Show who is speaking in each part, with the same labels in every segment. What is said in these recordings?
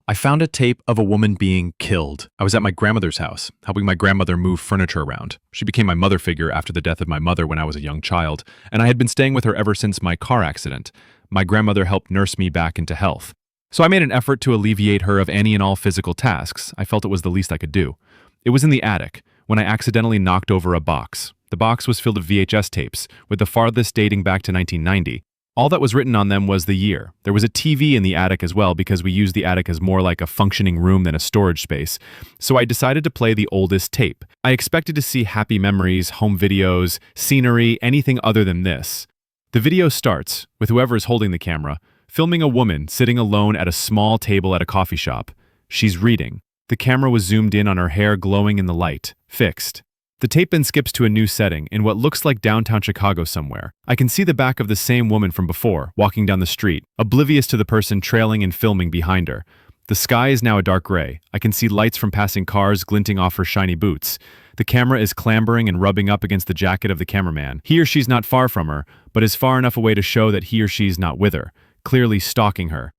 Speaker 1: I found a tape of a woman being killed. I was at my grandmother's house, helping my grandmother move furniture around. She became my mother figure after the death of my mother when I was a young child, and I had been staying with her ever since my car accident. My grandmother helped nurse me back into health. So I made an effort to alleviate her of any and all physical tasks. I felt it was the least I could do. It was in the attic, when I accidentally knocked over a box. The box was filled with VHS tapes, with the farthest dating back to 1990. All that was written on them was the year. There was a TV in the attic as well because we used the attic as more like a functioning room than a storage space. So I decided to play the oldest tape. I expected to see happy memories, home videos, scenery, anything other than this. The video starts with whoever is holding the camera, filming a woman sitting alone at a small table at a coffee shop. She's reading. The camera was zoomed in on her hair glowing in the light, fixed. The tape then skips to a new setting in what looks like downtown Chicago somewhere. I can see the back of the same woman from before, walking down the street, oblivious to the person trailing and filming behind her. The sky is now a dark gray. I can see lights from passing cars glinting off her shiny boots. The camera is clambering and rubbing up against the jacket of the cameraman. He or she's not far from her, but is far enough away to show that he or she's not with her, clearly stalking her.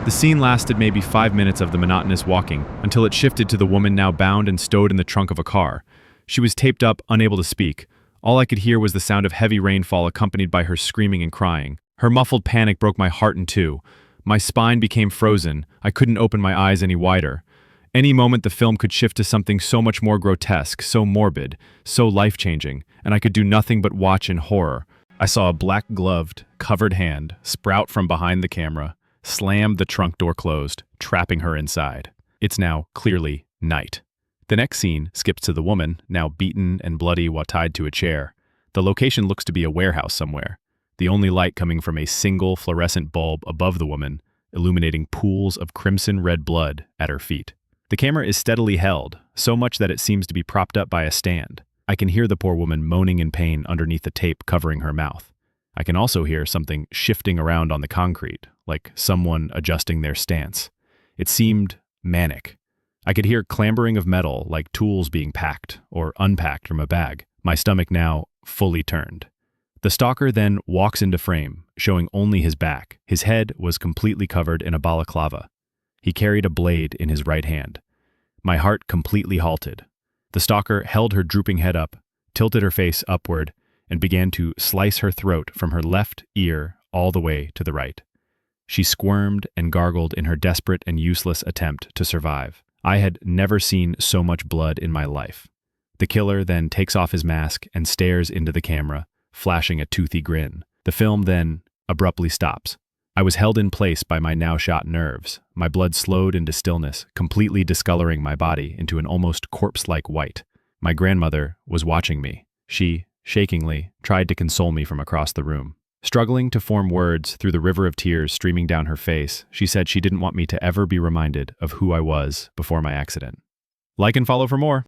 Speaker 1: The scene lasted maybe 5 minutes of the monotonous walking, until it shifted to the woman now bound and stowed in the trunk of a car. She was taped up, unable to speak. All I could hear was the sound of heavy rainfall accompanied by her screaming and crying. Her muffled panic broke my heart in two. My spine became frozen. I couldn't open my eyes any wider. Any moment the film could shift to something so much more grotesque, so morbid, so life-changing, and I could do nothing but watch in horror. I saw a black-gloved, covered hand sprout from behind the camera, slammed the trunk door closed, trapping her inside. It's now clearly night. The next scene skips to the woman, now beaten and bloody while tied to a chair. The location looks to be a warehouse somewhere, the only light coming from a single fluorescent bulb above the woman, illuminating pools of crimson-red blood at her feet. The camera is steadily held, so much that it seems to be propped up by a stand. I can hear the poor woman moaning in pain underneath the tape covering her mouth. I can also hear something shifting around on the concrete, like someone adjusting their stance. It seemed manic. I could hear clambering of metal, like tools being packed or unpacked from a bag, my stomach now fully turned. The stalker then walks into frame, showing only his back. His head was completely covered in a balaclava. He carried a blade in his right hand. My heart completely halted. The stalker held her drooping head up, tilted her face upward, and began to slice her throat from her left ear all the way to the right. She squirmed and gargled in her desperate and useless attempt to survive. I had never seen so much blood in my life. The killer then takes off his mask and stares into the camera, flashing a toothy grin. The film then abruptly stops. I was held in place by my now shot nerves. My blood slowed into stillness, completely discoloring my body into an almost corpse-like white. My grandmother was watching me. She, shakingly, tried to console me from across the room. Struggling to form words through the river of tears streaming down her face, she said she didn't want me to ever be reminded of who I was before my accident. Like and follow for more.